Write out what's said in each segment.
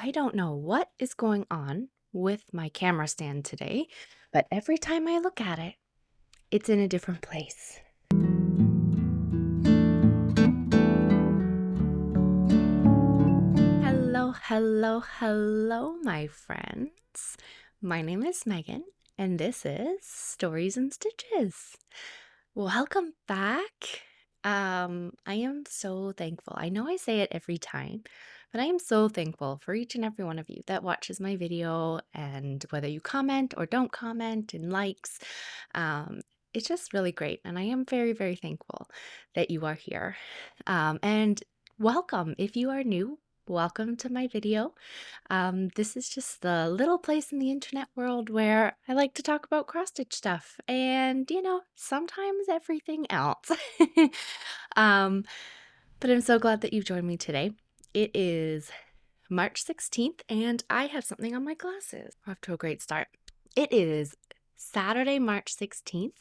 I don't know what is going on with my camera stand today, but every time I look at it, it's in a different place. Hello, my friends. My name is Megan, and this is Stories and Stitches. Welcome back. I am so thankful. I know I say it every time, but I am so thankful for each and every one of you that watches my video, and whether you comment or don't comment and likes, um, it's just really great. And I am very, very thankful that you are here. And welcome if you are new. Welcome to my video. This is just the little place in the internet world where I like to talk about cross stitch stuff and, sometimes everything else. um, but I'm so glad that you joined me today. It is March 16th and I have something on my glasses. We're off to a great start. It is Saturday, March 16th.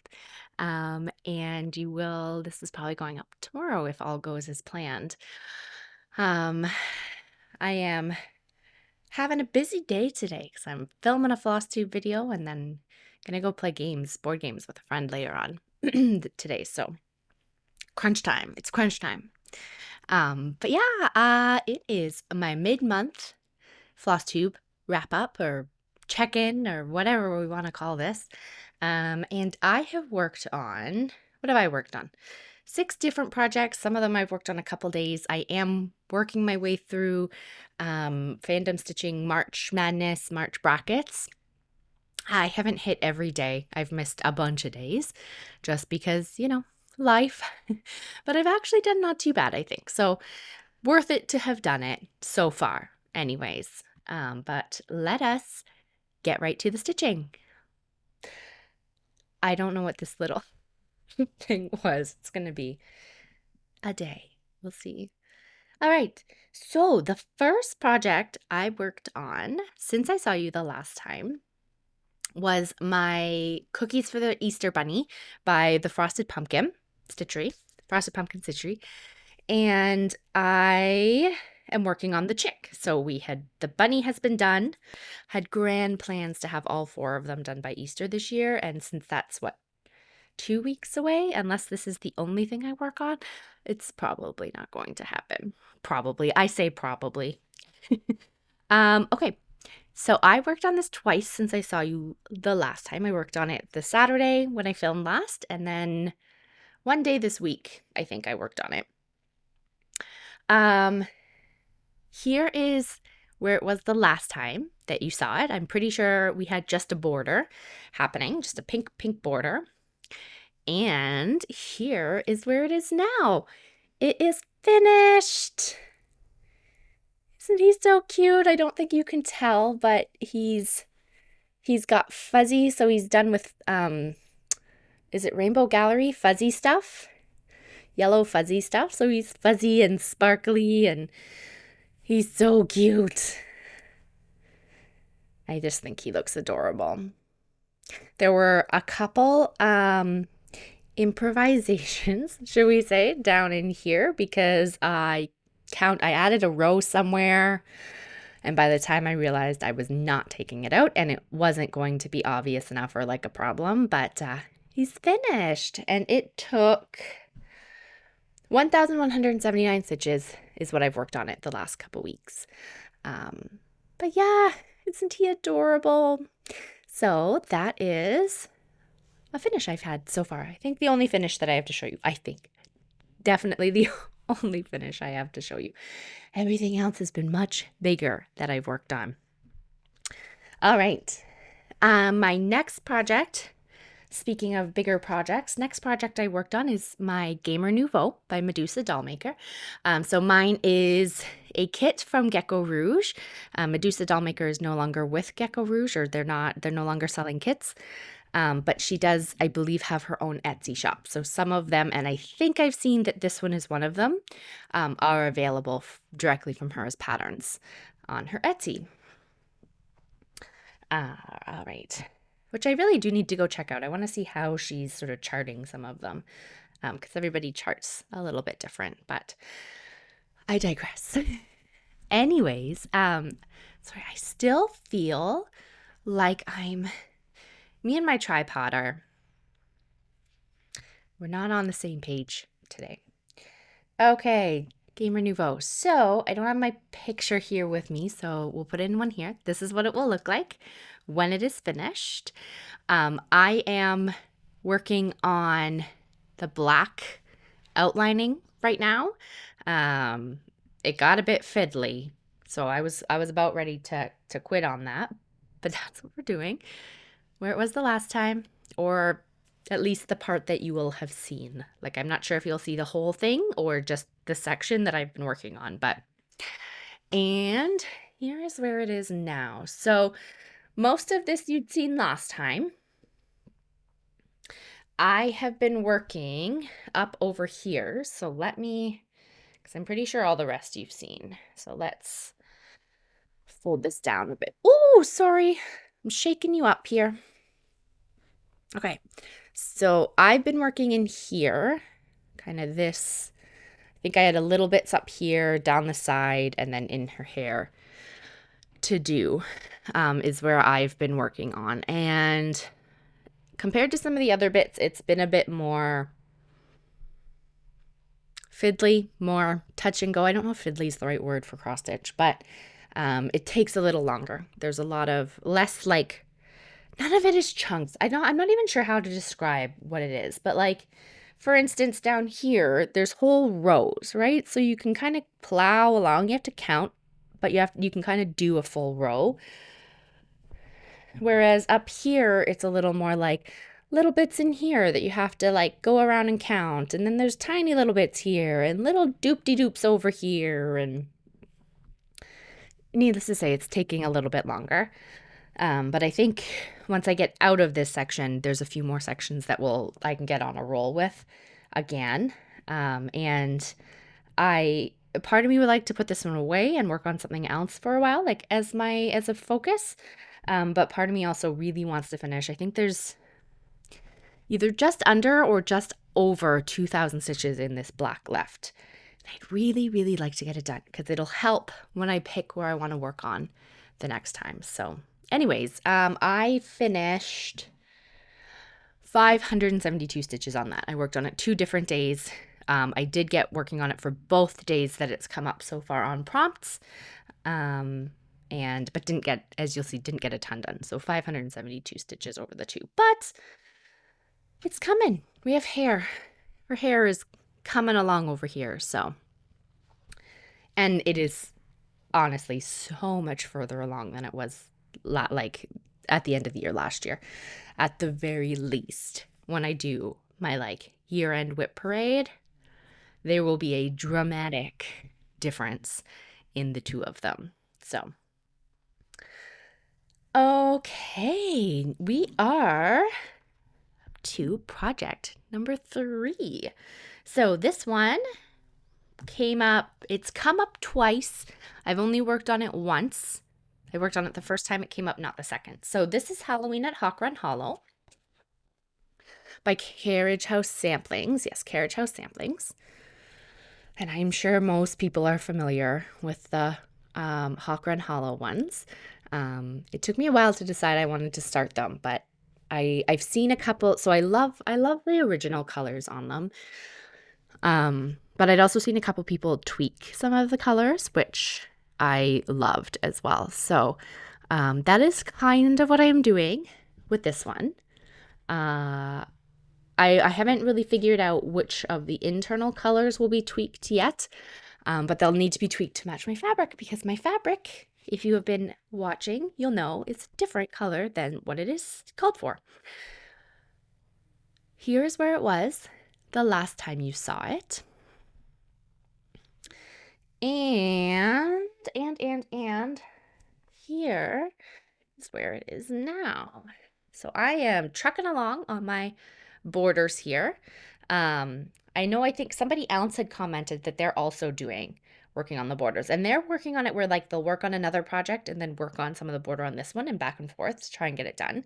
And this is probably going up tomorrow if all goes as planned. I am having a busy day today because I'm filming a Flosstube video and then gonna go play board games with a friend later on today. So crunch time. It's crunch time. But yeah, it is my mid-month Flosstube wrap up or check-in or whatever we want to call this. And I have worked on, what have I worked on? 6 different projects. Some of them I've worked on a couple days. I am working my way through fandom stitching March Madness, March brackets. I haven't hit every day. I've missed a bunch of days just because, life. But I've actually done not too bad, I think. So worth it to have done it so far anyways. But let us get right to the stitching. I don't know what this little thing was. It's going to be a day. We'll see. All right. So the first project I worked on since I saw you the last time was my Cookies for the Easter Bunny by the Frosted Pumpkin Stitchery. And I am working on the chick. So the bunny has been done, had grand plans to have all 4 of them done by Easter this year. And since that's 2 weeks away, unless this is the only thing I work on, it's probably not going to happen. Probably. I say probably. Okay. So I worked on this twice since I saw you the last time. I worked on it the Saturday when I filmed last, and then one day this week, I think I worked on it. Here is where it was the last time that you saw it. I'm pretty sure we had just a border happening, just a pink border. And here is where it is now. It is finished. Isn't he so cute? I don't think you can tell, but he's got fuzzy, so he's done with is it Rainbow Gallery fuzzy stuff? Yellow fuzzy stuff. So he's fuzzy and sparkly and he's so cute. I just think he looks adorable. There were a couple improvisations, should we say, down in here because I added a row somewhere, and by the time I realized I was not taking it out and it wasn't going to be obvious enough or like a problem, but he's finished, and it took 1,179 stitches is what I've worked on it the last couple weeks. But yeah, isn't he adorable? So that is a finish I've had so far. I think the only finish that I have to show you. Definitely the only finish I have to show you. Everything else has been much bigger that I've worked on. All right. My next project, speaking of bigger projects, next project I worked on is my Gamer Nouveau by Medusa Dollmaker. So mine is a kit from Gecko Rouge. Medusa Dollmaker is no longer with Gecko Rouge, or they're no longer selling kits. But she does, I believe, have her own Etsy shop. So some of them, and I think I've seen that this one is one of them, are available directly from her as patterns on her Etsy. All right. Which I really do need to go check out. I want to see how she's sort of charting some of them, because everybody charts a little bit different, but I digress. Anyways, sorry, I still feel like me and my tripod we're not on the same page today. Okay, Gamer Nouveau. So I don't have my picture here with me, so we'll put in one here. This is what it will look like when it is finished. I am working on the black outlining right now. It got a bit fiddly, so I was about ready to quit on that, but that's what we're doing. Where it was the last time, or at least the part that you will have seen. Like, I'm not sure if you'll see the whole thing or just the section that I've been working on, and here is where it is now. So most of this you'd seen last time. I have been working up over here. So because I'm pretty sure all the rest you've seen. So let's fold this down a bit. Oh, sorry. I'm shaking you up here. Okay. So I've been working in here, kind of this. I think I had a little bits up here, down the side, and then in her hair to do is where I've been working on. And compared to some of the other bits, it's been a bit more fiddly, more touch and go. I don't know if fiddly is the right word for cross stitch, but it takes a little longer. There's a lot of less, like, none of it is chunks. I'm not even sure how to describe what it is, but like, for instance, down here, there's whole rows, right? So you can kind of plow along. You have to count, but you can kind of do a full row. Whereas up here, it's a little more like little bits in here that you have to like go around and count. And then there's tiny little bits here and little doop-de-doops over here. And needless to say, it's taking a little bit longer. But I think once I get out of this section, there's a few more sections that I can get on a roll with again. And part of me would like to put this one away and work on something else for a while, like as a focus. But part of me also really wants to finish. I think there's either just under or just over 2,000 stitches in this black left. And I'd really, really like to get it done because it'll help when I pick where I want to work on the next time. So anyways, I finished 572 stitches on that. I worked on it 2 different days. I did get working on it for both days that it's come up so far on prompts. But didn't get, as you'll see, didn't get a ton done. So 572 stitches over the 2. But it's coming. We have hair. Her hair is coming along over here. So, and it is honestly so much further along than it was like at the end of the year last year. At the very least, when I do my like year-end whip parade, there will be a dramatic difference in the 2 of them. So, okay, we are up to project number 3. So this one it's come up twice. I've only worked on it once. I worked on it the first time it came up, not the second. So this is Halloween at Hawk Run Hollow by Carriage House Samplings. Yes, Carriage House Samplings. And I'm sure most people are familiar with the Hawk Run Hollow ones. It took me a while to decide I wanted to start them, but I've seen a couple. So I love the original colors on them. But I'd also seen a couple people tweak some of the colors, which I loved as well. So that is kind of what I'm doing with this one. I haven't really figured out which of the internal colors will be tweaked yet, but they'll need to be tweaked to match my fabric because my fabric, if you have been watching, you'll know it's a different color than what it is called for. Here's where it was the last time you saw it. And here is where it is now. So I am trucking along on my borders here. I think somebody else had commented that they're also working on the borders, and they're working on it where like they'll work on another project and then work on some of the border on this one and back and forth to try and get it done.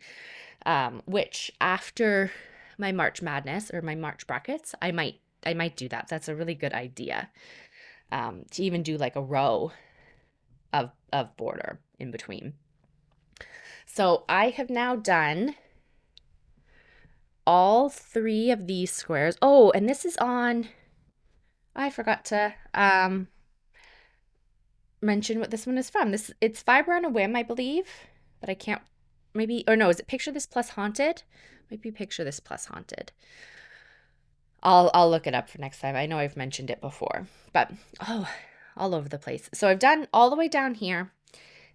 Which after my March Madness or my March brackets, I might do that. That's a really good idea. To even do like a row of border in between. So I have now done all 3 of these squares. Oh, and this is on, I forgot to mention what this one is from. It's Fiber on a Whim, I believe, but I can't, maybe, or no, is it Picture This Plus Haunted? Might be Picture This Plus Haunted. I'll look it up for next time. I know I've mentioned it before, but all over the place. So I've done all the way down here,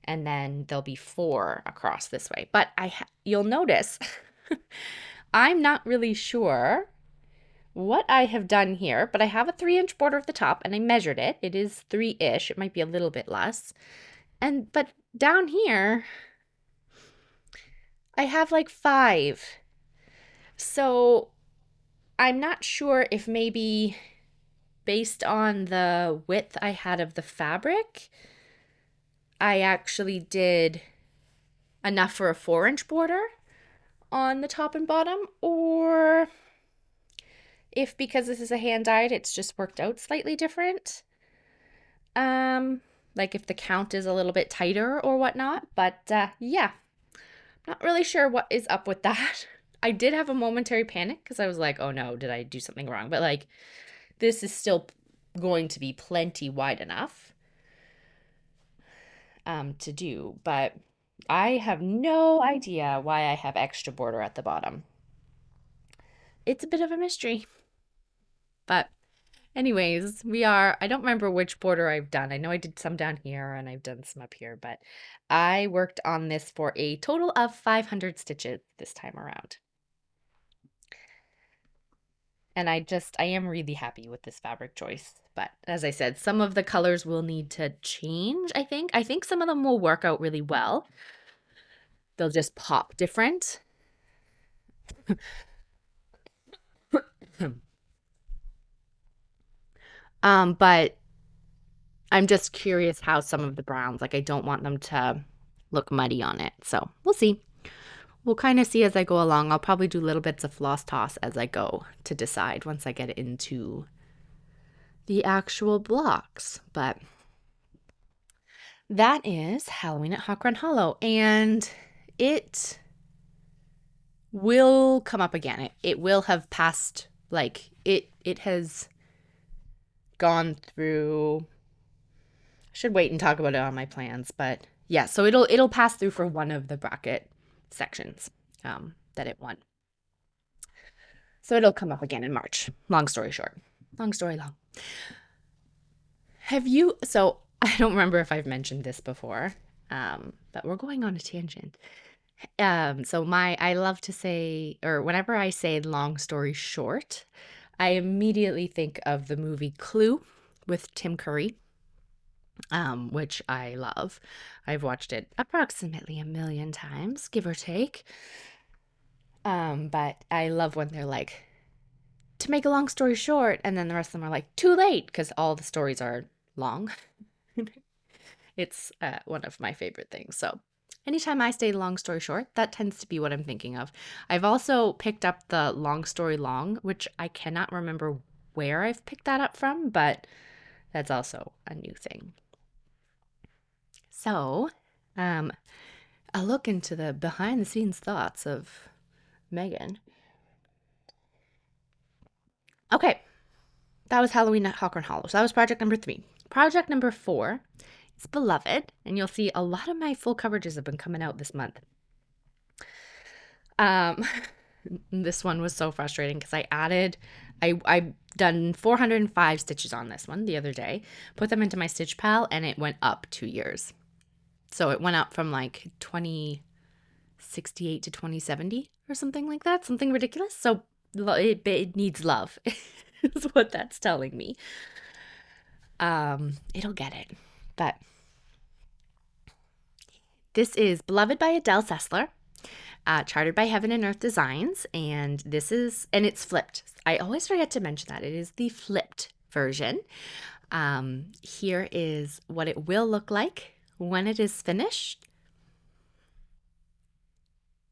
and then there'll be 4 across this way. But you'll notice I'm not really sure what I have done here, but I have a 3-inch border at the top, and I measured it. It is 3-ish. It might be a little bit less. But down here, I have like 5. So I'm not sure if maybe based on the width I had of the fabric, I actually did enough for a 4-inch border on the top and bottom, or if because this is a hand dyed, it's just worked out slightly different. Like if the count is a little bit tighter or whatnot, but yeah, not really sure what is up with that. I did have a momentary panic because I was like, oh no, did I do something wrong? But like, this is still going to be plenty wide enough to do, but I have no idea why I have extra border at the bottom. It's a bit of a mystery. But anyways, I don't remember which border I've done. I know I did some down here and I've done some up here, but I worked on this for a total of 500 stitches this time around. And I am really happy with this fabric choice. But as I said, some of the colors will need to change, I think. I think some of them will work out really well. They'll just pop different. But I'm just curious how some of the browns, like I don't want them to look muddy on it. So we'll see. We'll kind of see as I go along. I'll probably do little bits of floss toss as I go to decide once I get into the actual blocks. But that is Halloween at Hawk Run Hollow, and it will come up again. It will have passed, like it has gone through. I should wait and talk about it on my plans, but yeah, so it'll pass through for one of the bracket sections that it won. So it'll come up again in March. Long story short. Long story long. So I don't remember if I've mentioned this before, but we're going on a tangent. So I love to say, or whenever I say long story short, I immediately think of the movie Clue with Tim Curry, which I love. I've watched it approximately 1 million times, give or take. But I love when they're like, to make a long story short, and then the rest of them are like, too late, because all the stories are long. It's one of my favorite things. So anytime I say long story short, that tends to be what I'm thinking of. I've also picked up the long story long, which I cannot remember where I've picked that up from, but that's also a new thing. So, a look into the behind the scenes thoughts of Megan. Okay, that was Halloween at Hawk Run Hollow. So that was project number 3. Project number 4 is Beloved, and you'll see a lot of my full coverages have been coming out this month. This one was so frustrating because I done 405 stitches on this one the other day, put them into my Stitch Pal, and it went up 2 years. So it went up from like 2068 to 2070 or something like that, something ridiculous. So it needs love is what that's telling me. It'll get it. But this is Beloved by Adele Sessler, chartered by Heaven and Earth Designs, and it's flipped. I always forget to mention that. It is the flipped version. Here is what it will look like when it is finished.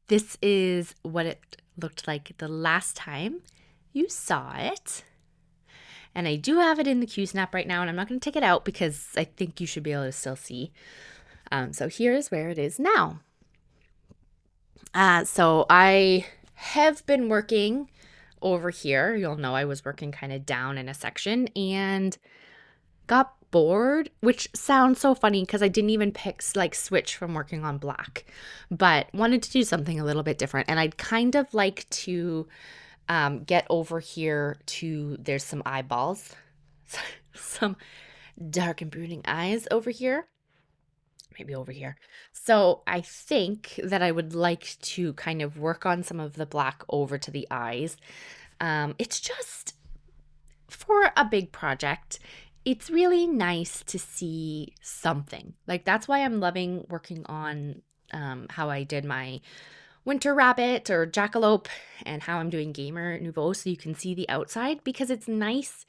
This is what it looked like the last time you saw it. And I do have it in the Q-snap right now, and I'm not going to take it out because I think you should be able to still see. So here's where it is now. So I have been working over here. You'll know I was working kind of down in a section and got bored, which sounds so funny because I didn't even switch from working on black, but wanted to do something a little bit different. And I'd kind of like to get over here to, there's some eyeballs, some dark and brooding eyes over here, maybe over here. So I think that I would like to kind of work on some of the black over to the eyes. It's just for a big project. It's really nice to see something. Like, that's why I'm loving working on how I did my winter rabbit or jackalope and how I'm doing gamer Nouveau, so you can see the outside, because it's nice,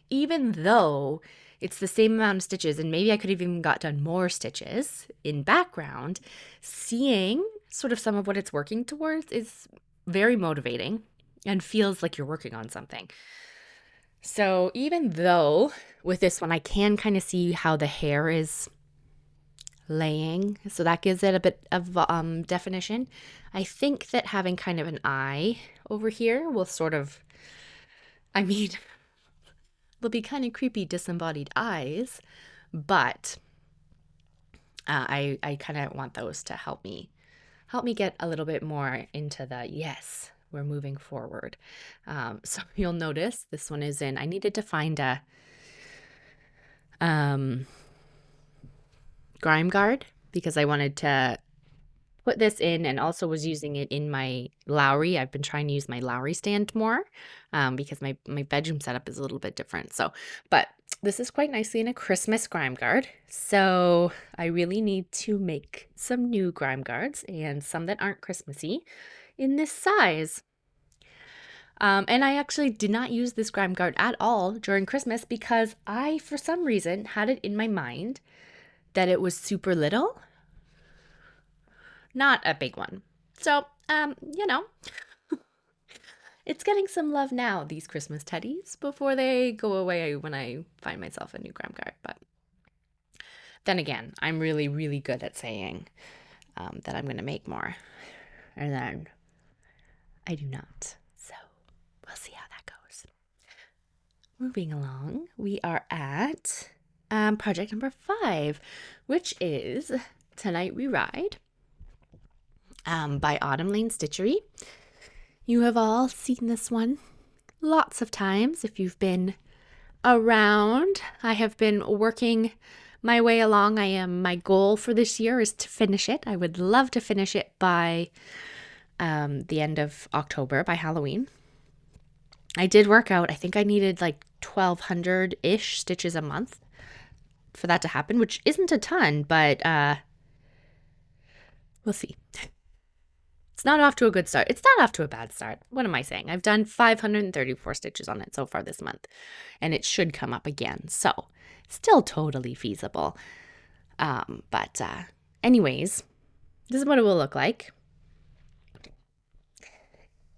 even though it's the same amount of stitches, and maybe I could have even got done more stitches in background, seeing sort of some of what it's working towards is very motivating and feels like you're working on something. So even though with this one, I can kind of see how the hair is laying, so that gives it a bit of definition. I think that having kind of an eye over here will sort of, I mean, they'll be kind of creepy disembodied eyes, but I kind of want those to help me get a little bit more into the, yes, we're moving forward. So you'll notice this one is in, I needed to find a grime guard because I wanted to put this in, and also was using it in my Lowry. I've been trying to use my Lowry stand more because my bedroom setup is a little bit different. So, but this is quite nicely in a Christmas grime guard. So I really need to make some new grime guards and some that aren't Christmassy in this size. And I actually did not use this grime guard at all during Christmas because I, for some reason, had it in my mind that it was super little, not a big one. So, you know, it's getting some love now, these Christmas teddies, before they go away when I find myself a new grime guard. But then again, I'm really, really good at saying that I'm going to make more, and then I do not. So we'll see how that goes. Moving along, we are at project number 5, which is Tonight We Ride by Autumn Lane Stitchery. You have all seen this one lots of times if you've been around. I have been working my way along. My goal for this year is to finish it. I would love to finish it by the end of October, by Halloween. I did work out. I think I needed like 1,200-ish stitches a month for that to happen, which isn't a ton, but we'll see. It's not off to a good start. It's not off to a bad start. What am I saying? I've done 534 stitches on it so far this month, and it should come up again. So still totally feasible. But anyways, this is what it will look like.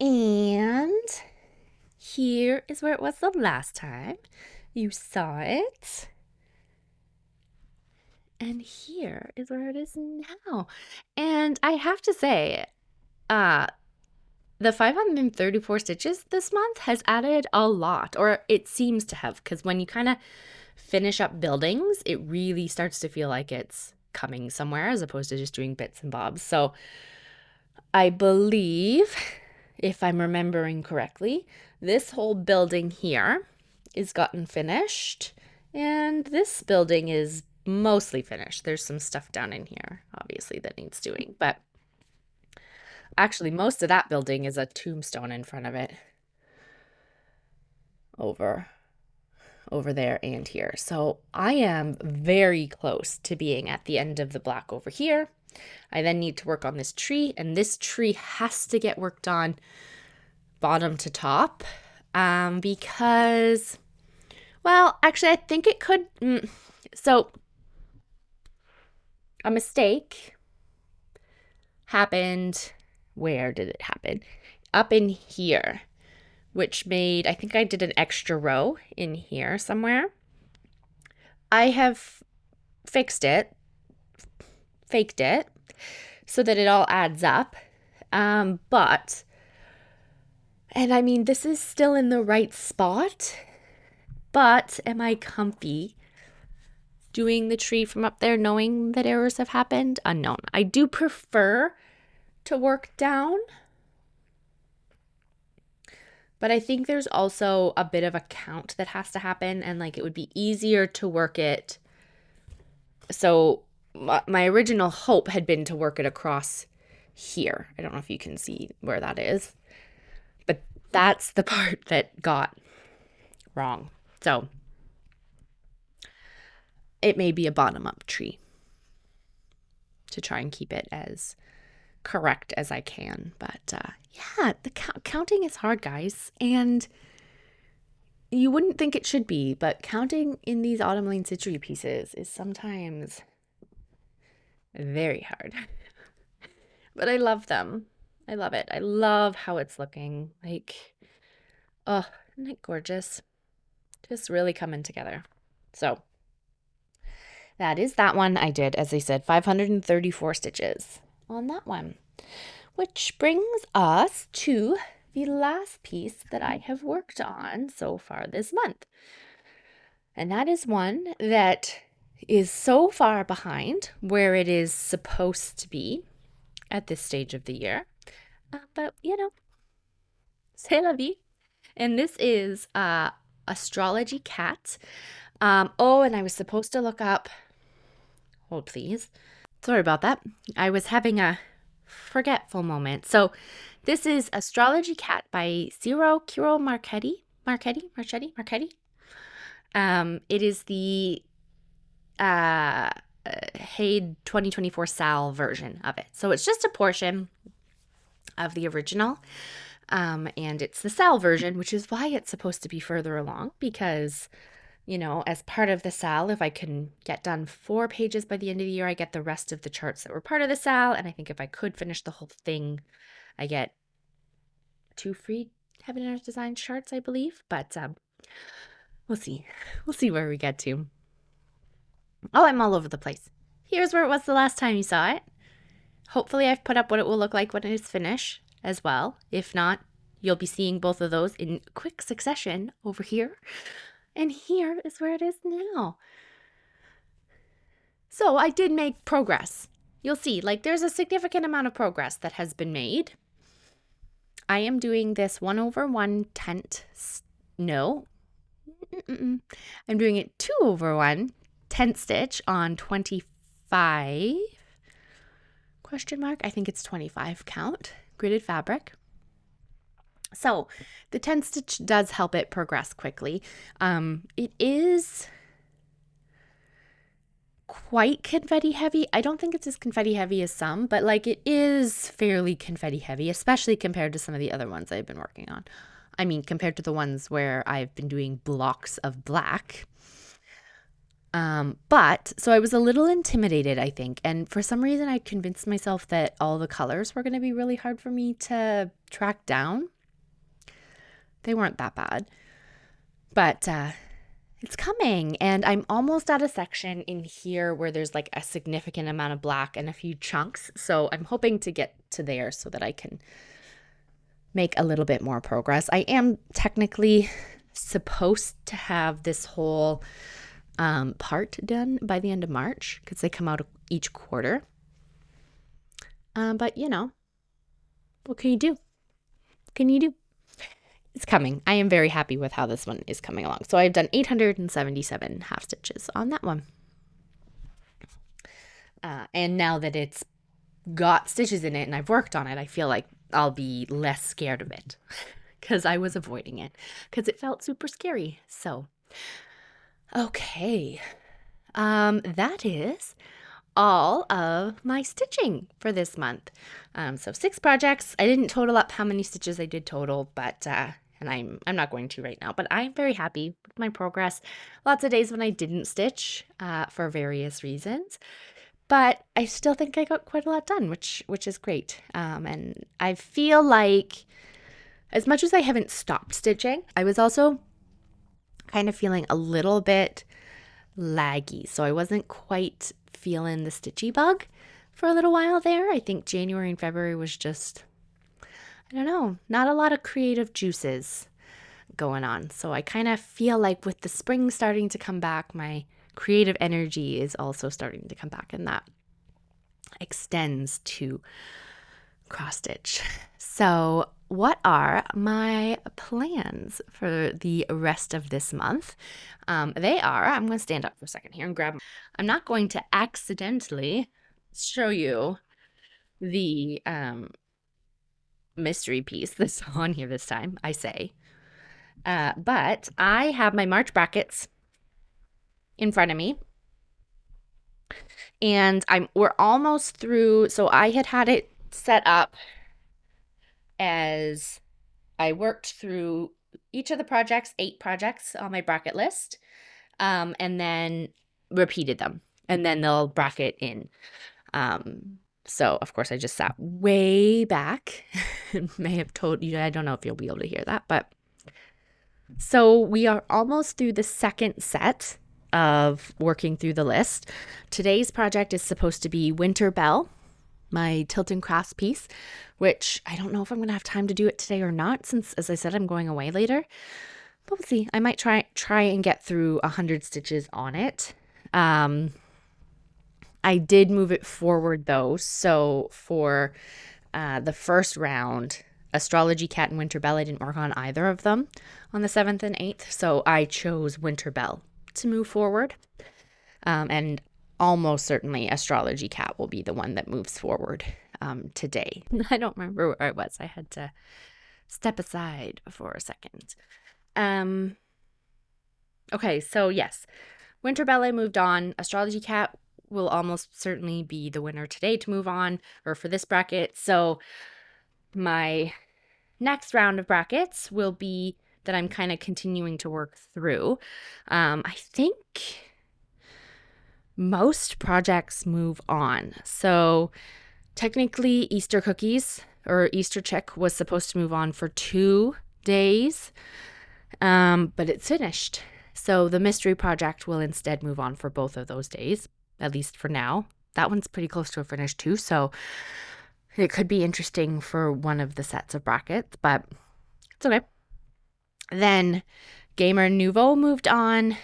And here is where it was the last time you saw it. And here is where it is now. And I have to say, the 534 stitches this month has added a lot, or it seems to have, because when you kind of finish up buildings, it really starts to feel like it's coming somewhere as opposed to just doing bits and bobs. So I believe, if I'm remembering correctly, this whole building here is gotten finished, and this building is mostly finished. There's some stuff down in here, obviously, that needs doing, but actually most of that building is a tombstone in front of it over there and here. So I am very close to being at the end of the black over here. I then need to work on this tree, and this tree has to get worked on bottom to top because, well, actually I think it could, so a mistake happened. Where did it happen? Up in here, which made, I think I did an extra row in here somewhere. I have fixed it faked it so that it all adds up. And I mean, this is still in the right spot, but am I comfy doing the tree from up there knowing that errors have happened? Unknown. I do prefer to work down, but I think there's also a bit of a count that has to happen, and like it would be easier to work it. So my original hope had been to work it across here. I don't know if you can see where that is, but that's the part that got wrong. So it may be a bottom-up tree to try and keep it as correct as I can. But yeah, the counting is hard, guys. And you wouldn't think it should be, but counting in these Autumn Lane Stitchery pieces is sometimes very hard. But I love them. I love it. I love how it's looking. Like, oh, isn't it gorgeous? Just really coming together. So that is that one. I did, as I said, 534 stitches on that one, which brings us to the last piece that I have worked on so far this month. And that is one that is so far behind where it is supposed to be at this stage of the year. But, you know, c'est la vie. And this is Astrology Cat. Oh, and I was supposed to look up, hold please. Sorry about that. I was having a forgetful moment. So this is Astrology Cat by Ciro Marchetti. It is the HAED 2024 Sal version of it. So it's just a portion of the original. And it's the Sal version, which is why it's supposed to be further along, because, you know, as part of the Sal, if I can get done 4 pages by the end of the year, I get the rest of the charts that were part of the Sal. And I think if I could finish the whole thing, I get 2 free Heaven and Earth Design charts, I believe. But we'll see. We'll see where we get to. Oh, I'm all over the place. Here's where it was the last time you saw it. Hopefully I've put up what it will look like when it is finished as well. If not, you'll be seeing both of those in quick succession over here. And here is where it is now. So I did make progress. You'll see, like, there's a significant amount of progress that has been made. I am doing this 1/1 tent. No. I'm doing it 2/1 tent stitch on 25 question mark. I think it's 25 count gridded fabric. So the 10 stitch does help it progress quickly. It is quite confetti heavy. I don't think it's as confetti heavy as some, but like it is fairly confetti heavy, especially compared to some of the other ones I've been working on. I mean, compared to the ones where I've been doing blocks of black. But so I was a little intimidated, I think. And for some reason, I convinced myself that all the colors were going to be really hard for me to track down. They weren't that bad, but it's coming. And I'm almost at a section in here where there's like a significant amount of black and a few chunks. So I'm hoping to get to there so that I can make a little bit more progress. I am technically supposed to have this whole part done by the end of March because they come out each quarter. But you know, what can you do? What can you do? It's coming. I am very happy with how this one is coming along. So I've done 877 half stitches on that one. And now that it's got stitches in it and I've worked on it, I feel like I'll be less scared of it because I was avoiding it because it felt super scary. So, okay. That is all of my stitching for this month. So 6 projects. I didn't total up how many stitches I did total, but and I'm not going to right now, but I'm very happy with my progress. Lots of days when I didn't stitch for various reasons, but I still think I got quite a lot done, which is great. And I feel like as much as I haven't stopped stitching, I was also kind of feeling a little bit laggy. So I wasn't quite feeling the stitchy bug for a little while there. I think January and February was just, I don't know, not a lot of creative juices going on. So I kind of feel like with the spring starting to come back, my creative energy is also starting to come back, and that extends to cross stitch. So what are my plans for the rest of this month? They are, I'm going to stand up for a second here and grab, I'm not going to accidentally show you the mystery piece that's on here this time, I say. But I have my March brackets in front of me, and we're almost through. So I had it set up as I worked through each of the projects, 8 projects on my bracket list, and then repeated them, and then they'll bracket in. So of course I just sat way back and may have told you, I don't know if you'll be able to hear that, but so we are almost through the second set of working through the list. Today's project is supposed to be Winter Bell, my Tilt and Crafts piece, which I don't know if I'm going to have time to do it today or not, since, as I said, I'm going away later. But we'll see. I might try and get through 100 stitches on it. I did move it forward, though. So for the first round, Astrology, Cat, and Winter Bell, I didn't work on either of them on the 7th and 8th. So I chose Winter Bell to move forward. And almost certainly Astrology Cat will be the one that moves forward today. I don't remember where I was. I had to step aside for a second. Okay, so yes, Winter Bell I moved on. Astrology Cat will almost certainly be the winner today to move on, or for this bracket. So my next round of brackets will be that I'm kind of continuing to work through. I think most projects move on. So technically Easter cookies or Easter chick was supposed to move on for 2 days, but it's finished. So the mystery project will instead move on for both of those days, at least for now. That one's pretty close to a finish too, so it could be interesting for one of the sets of brackets, but it's okay. Then Gamer Nouveau moved on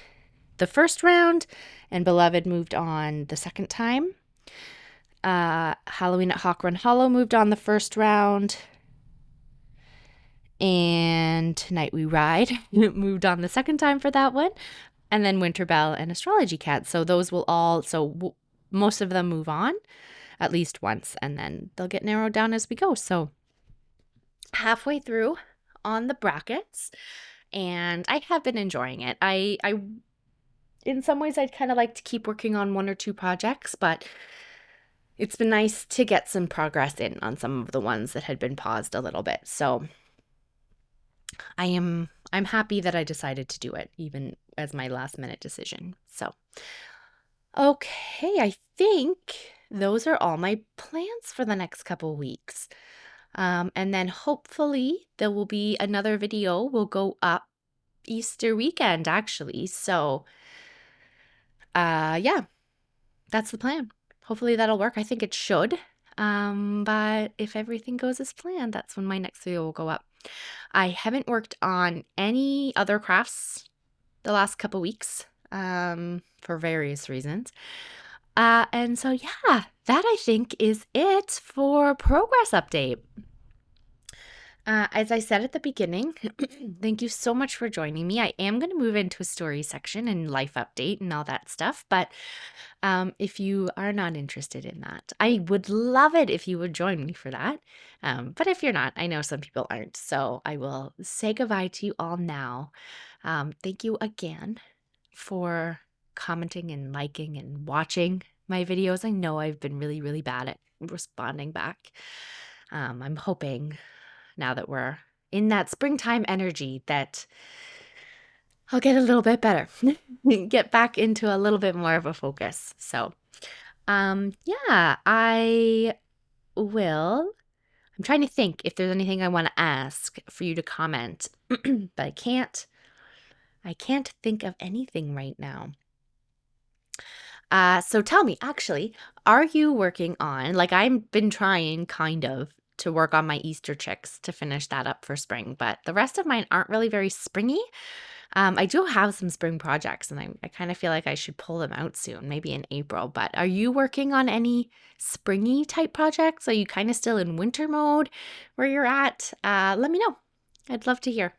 the first round, and Beloved moved on the second time. Halloween at Hawk Run Hollow moved on the first round. And Tonight We Ride moved on the second time for that one. And then Winter Bell and Astrology Cat. So those will all, most of them move on at least once, and then they'll get narrowed down as we go. So halfway through on the brackets, and I have been enjoying it. I in some ways I'd kind of like to keep working on 1 or 2 projects, but it's been nice to get some progress in on some of the ones that had been paused a little bit. So I'm happy that I decided to do it, even as my last minute decision. So, okay, I think those are all my plans for the next couple weeks. And then hopefully there will be another video will go up Easter weekend, actually. So, yeah, that's the plan. Hopefully that'll work. I think it should. But if everything goes as planned, that's when my next video will go up. I haven't worked on any other crafts the last couple weeks, for various reasons. And so, yeah, that I think is it for progress update. As I said at the beginning, thank you so much for joining me. I am going to move into a story section and life update and all that stuff. But if you are not interested in that, I would love it if you would join me for that. But if you're not, I know some people aren't. So I will say goodbye to you all now. Thank you again for commenting and liking and watching my videos. I know I've been really, really bad at responding back. I'm hoping now that we're in that springtime energy that I'll get a little bit better, get back into a little bit more of a focus. So, yeah, I'm trying to think if there's anything I want to ask for you to comment, but I can't think of anything right now. So tell me, actually, are you working on, like I've been trying kind of to work on my Easter chicks to finish that up for spring, but the rest of mine aren't really very springy. I do have some spring projects and I kind of feel like I should pull them out soon, maybe in April. But are you working on any springy type projects? Are you kind of still in winter mode where you're at? Let me know. I'd love to hear.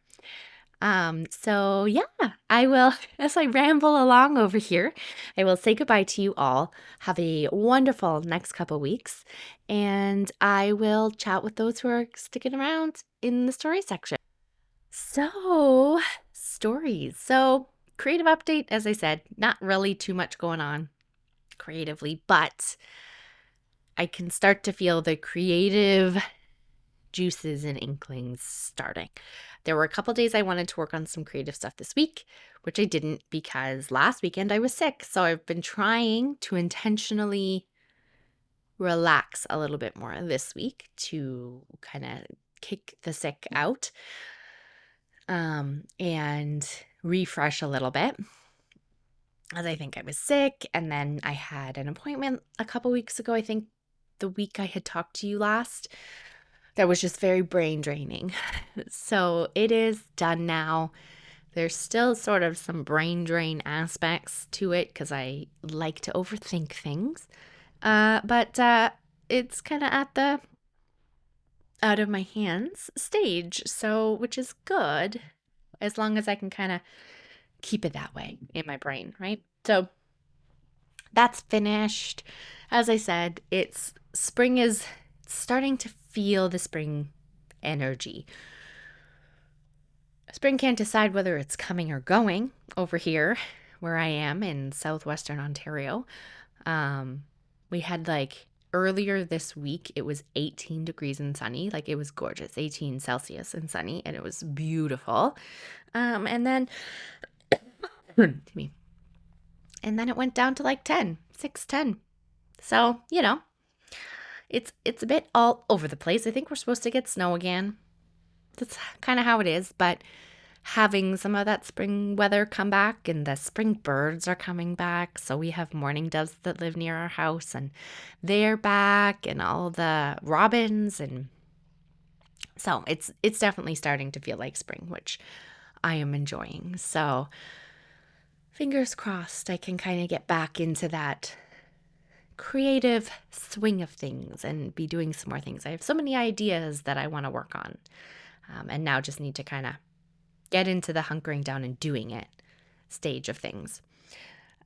So yeah, I will, as I ramble along over here, I will say goodbye to you all. Have a wonderful next couple weeks, and I will chat with those who are sticking around in the story section. So, stories. So, creative update, as I said, not really too much going on creatively, but I can start to feel the creative juices and inklings starting. There were a couple days I wanted to work on some creative stuff this week, which I didn't because last weekend I was sick. So I've been trying to intentionally relax a little bit more this week to kind of kick the sick out and refresh a little bit. As I think I was sick, and then I had an appointment a couple weeks ago, I think the week I had talked to you last, that was just very brain draining. So it is done now. There's still sort of some brain drain aspects to it because I like to overthink things. But it's kind of at the out of my hands stage, so which is good as long as I can kind of keep it that way in my brain, right? So that's finished. As I said, spring is starting to feel the spring energy. Spring can't decide whether it's coming or going over here where I am in southwestern Ontario. We had like earlier this week, it was 18 degrees and sunny. Like it was gorgeous, 18 Celsius and sunny, and it was beautiful. And then, excuse me. And then it went down to like 10, 6, 10. So, it's a bit all over the place. I think we're supposed to get snow again. That's kind of how it is, but having some of that spring weather come back and the spring birds are coming back. So we have mourning doves that live near our house and they're back and all the robins, and so it's definitely starting to feel like spring, which I am enjoying. So fingers crossed I can kind of get back into that creative swing of things and be doing some more things. I have so many ideas that I want to work on, and now just need to kind of get into the hunkering down and doing it stage of things.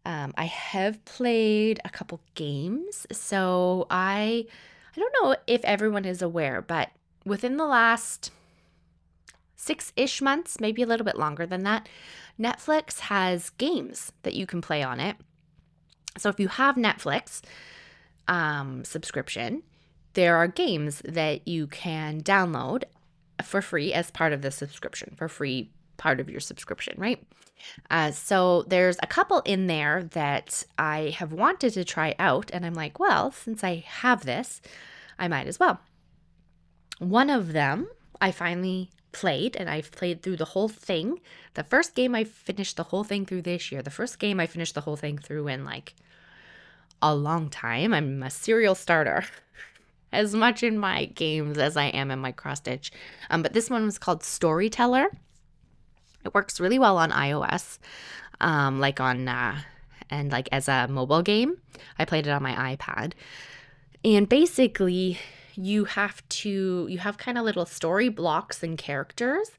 I have played a couple games. So I don't know if everyone is aware, but within the last 6-ish months, maybe a little bit longer than that, Netflix has games that you can play on it. So if you have Netflix subscription, there are games that you can download for free as part of the subscription, for free part of your subscription, right? So there's a couple in there that I have wanted to try out, and I'm like, well, since I have this, I might as well. One of them I finally played, and I've played through the whole thing. The first game I finished the whole thing through this year. The first game I finished the whole thing through in like a long time. I'm a serial starter. As much in my games as I am in my cross stitch. But this one was called Storyteller. It works really well on iOS, like on and like as a mobile game. I played it on my iPad, and basically you have kind of little story blocks and characters,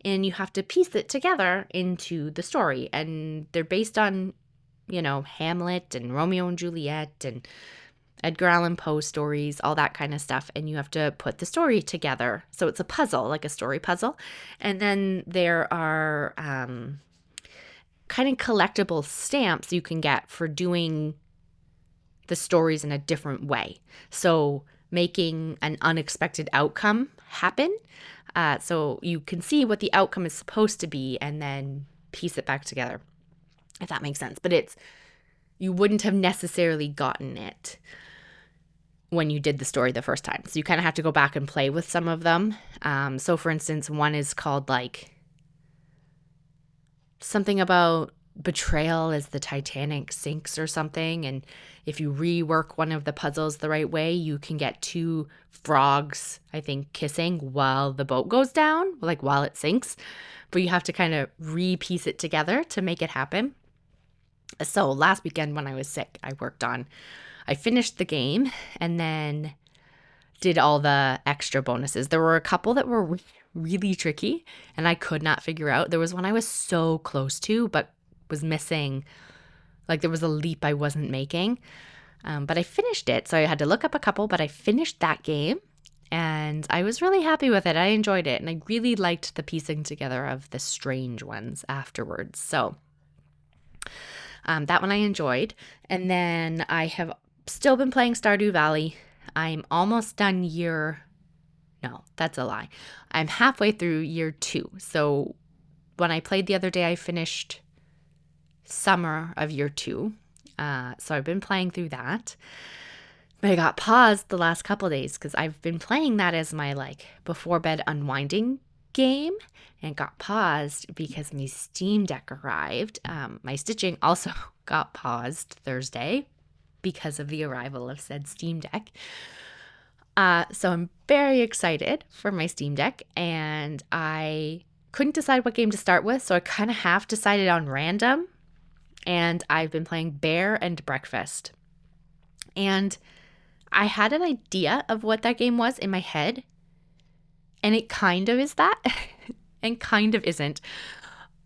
and you have to piece it together into the story. And they're based on, Hamlet and Romeo and Juliet and Edgar Allan Poe stories, all that kind of stuff, and you have to put the story together. So it's a puzzle, like a story puzzle. And then there are kind of collectible stamps you can get for doing the stories in a different way. So making an unexpected outcome happen. So you can see what the outcome is supposed to be and then piece it back together, if that makes sense. But you wouldn't have necessarily gotten it when you did the story the first time. So you kind of have to go back and play with some of them. So for instance, one is called like something about betrayal as the Titanic sinks or something. And if you rework one of the puzzles the right way, you can get two frogs, I think, kissing while the boat goes down, like while it sinks. But you have to kind of re-piece it together to make it happen. So last weekend when I was sick, I finished the game and then did all the extra bonuses. There were a couple that were really tricky and I could not figure out. There was one I was so close to, but was missing. Like there was a leap I wasn't making. But I finished it. So I had to look up a couple, but I finished that game and I was really happy with it. I enjoyed it. And I really liked the piecing together of the strange ones afterwards. So that one I enjoyed. And then I have still been playing Stardew Valley. I'm almost done no, that's a lie. I'm halfway through year 2. So when I played the other day, I finished summer of year 2. So I've been playing through that. But I got paused the last couple of days because I've been playing that as my like before bed unwinding game and got paused because my Steam Deck arrived. My stitching also got paused Thursday because of the arrival of said Steam Deck. So I'm very excited for my Steam Deck, and I couldn't decide what game to start with, so I kind of half decided on random, and I've been playing Bear and Breakfast. And I had an idea of what that game was in my head, and it kind of is that, and kind of isn't.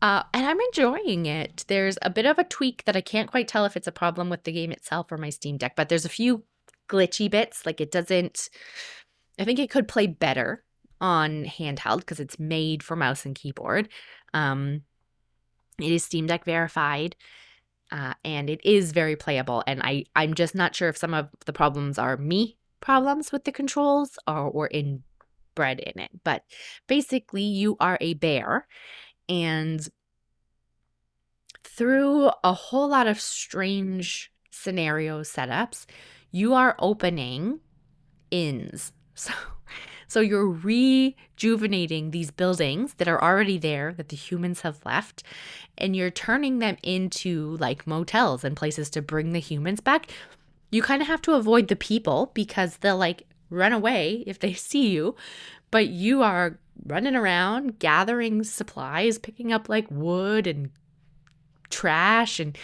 And I'm enjoying it. There's a bit of a tweak that I can't quite tell if it's a problem with the game itself or my Steam Deck, but there's a few glitchy bits. Like I think it could play better on handheld because it's made for mouse and keyboard. It is Steam Deck verified, and it is very playable. And I'm just not sure if some of the problems are me problems with the controls or inbred in it. But basically, you are a bear, and through a whole lot of strange scenario setups, you are opening inns. So you're rejuvenating these buildings that are already there that the humans have left, and you're turning them into like motels and places to bring the humans back. You kind of have to avoid the people because they'll like run away if they see you, but you are running around gathering supplies, picking up like wood and trash and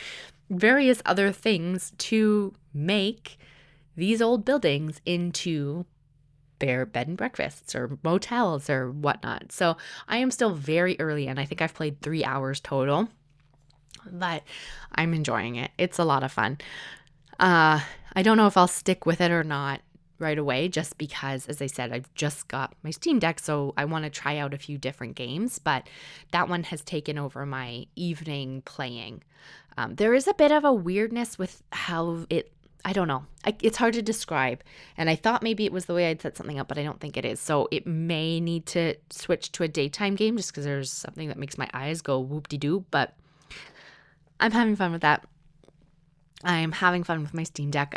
various other things to make these old buildings into bear bed and breakfasts or motels or whatnot. So I am still very early and I think I've played 3 hours total, but I'm enjoying it. It's a lot of fun. I don't know if I'll stick with it or not right away, just because, as I said, I've just got my Steam Deck, so I want to try out a few different games, but that one has taken over my evening playing. There is a bit of a weirdness with how I don't know. It's hard to describe. And I thought maybe it was the way I'd set something up, but I don't think it is. So it may need to switch to a daytime game just because there's something that makes my eyes go whoop-de-doo. But I'm having fun with that. I'm having fun with my Steam Deck.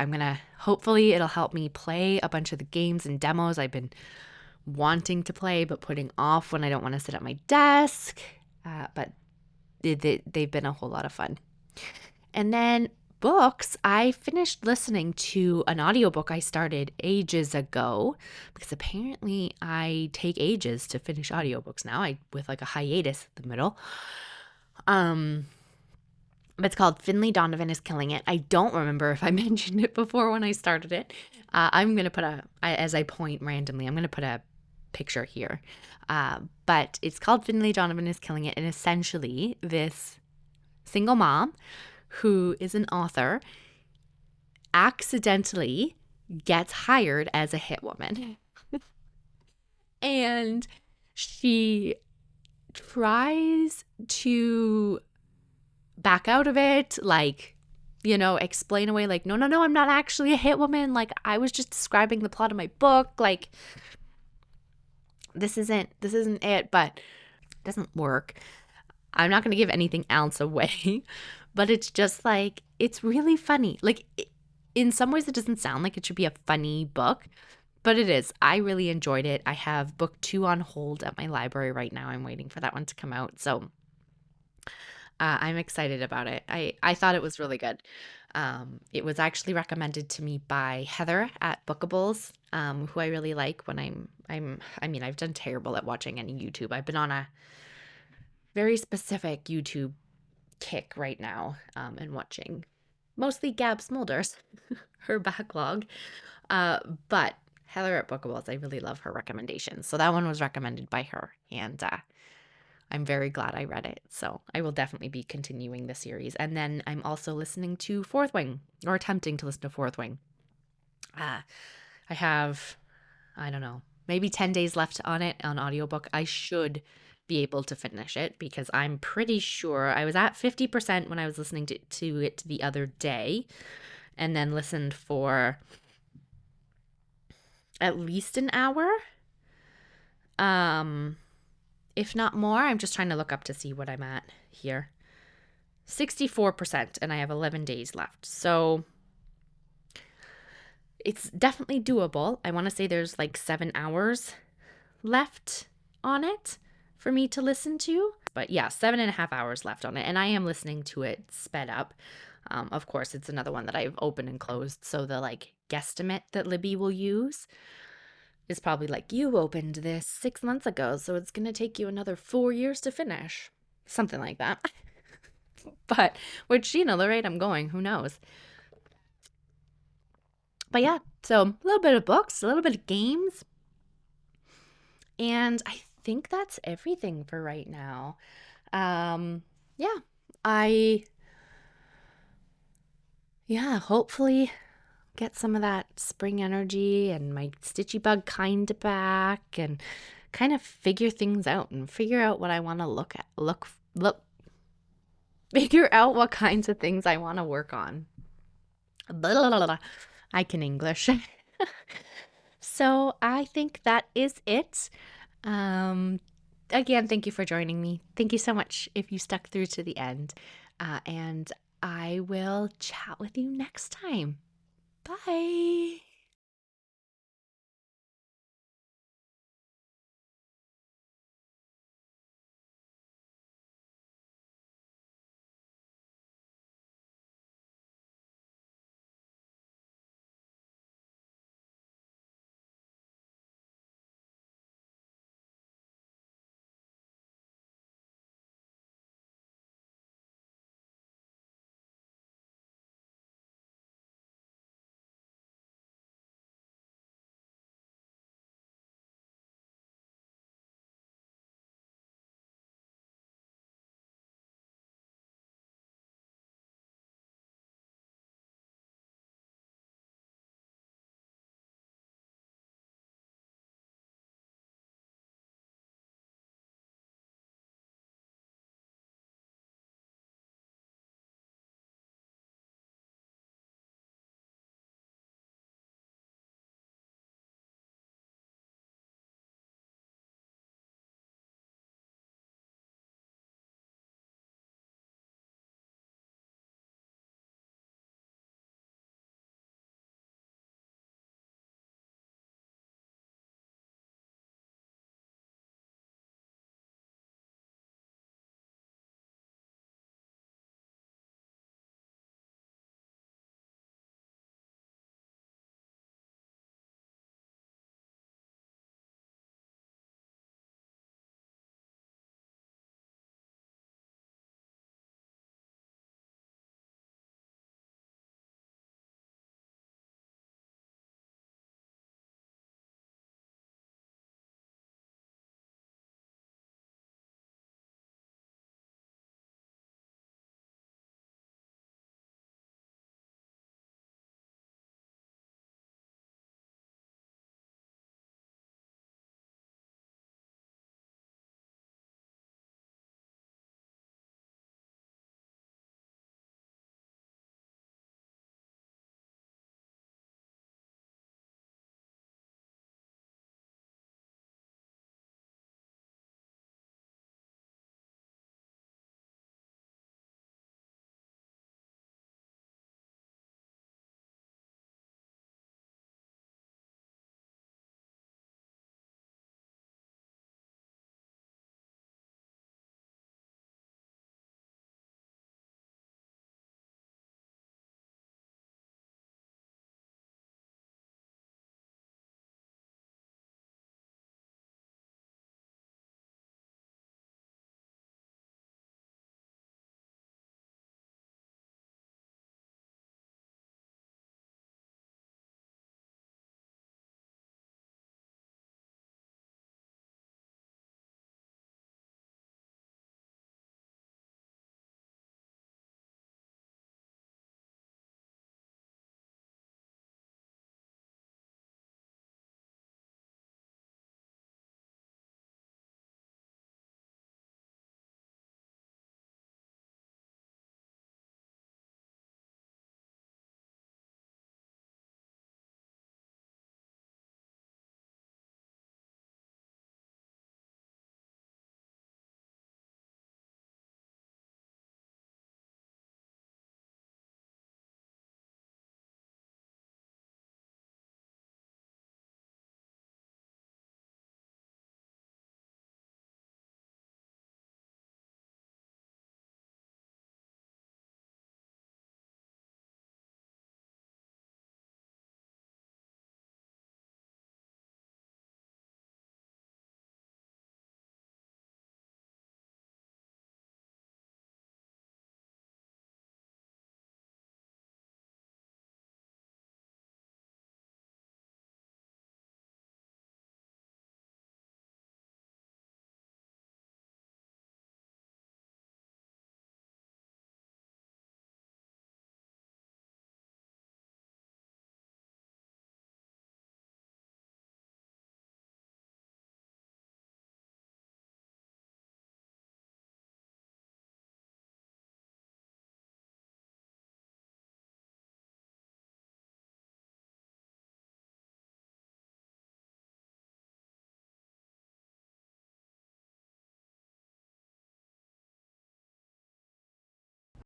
Hopefully it'll help me play a bunch of the games and demos I've been wanting to play but putting off when I don't want to sit at my desk. But they've been a whole lot of fun. And then books, I finished listening to an audiobook I started ages ago because apparently I take ages to finish audiobooks now, with like a hiatus in the middle. It's called Finley Donovan is Killing It. I don't remember if I mentioned it before when I started it. I'm going to put as I point randomly, I'm going to put a picture here. But it's called Finley Donovan is Killing It. And essentially this single mom who is an author accidentally gets hired as a hit woman. And she tries to back out of it, like, explain away like, no, I'm not actually a hit woman. Like, I was just describing the plot of my book. Like, this isn't it, but it doesn't work. I'm not going to give anything else away, but it's just like, it's really funny. Like, in some ways it doesn't sound like it should be a funny book, but it is. I really enjoyed it. I have book 2 on hold at my library right now. I'm waiting for that one to come out. So I'm excited about it. I thought it was really good. It was actually recommended to me by Heather at Bookables, who I really like when I mean, I've done terrible at watching any YouTube. I've been on a very specific YouTube kick right now, and watching mostly Gab Smulders, her backlog. But Heather at Bookables, I really love her recommendations. So that one was recommended by her, and I'm very glad I read it. So I will definitely be continuing the series. And then I'm also listening to Fourth Wing, or attempting to listen to Fourth Wing. I have, I don't know, maybe 10 days left on it on audiobook. I should be able to finish it because I'm pretty sure I was at 50% when I was listening to it the other day, and then listened for at least an hour. If not more. I'm just trying to look up to see what I'm at here. 64%, and I have 11 days left. So it's definitely doable. I want to say there's like 7 hours left on it for me to listen to. But yeah, 7.5 hours left on it. And I am listening to it sped up. Of course, it's another one that I've opened and closed. So the like guesstimate that Libby will use is probably like, you opened this 6 months ago, so it's going to take you another 4 years to finish. Something like that. But, which, the rate I'm going, who knows? But yeah, so a little bit of books, a little bit of games. And I think that's everything for right now. Hopefully get some of that spring energy and my stitchy bug kind of back, and kind of figure things out and figure out what I want to figure out what kinds of things I want to work on. Blah, blah, blah, blah. I can English. So I think that is it. Again, thank you for joining me. Thank you so much if you stuck through to the end. And I will chat with you next time. Bye.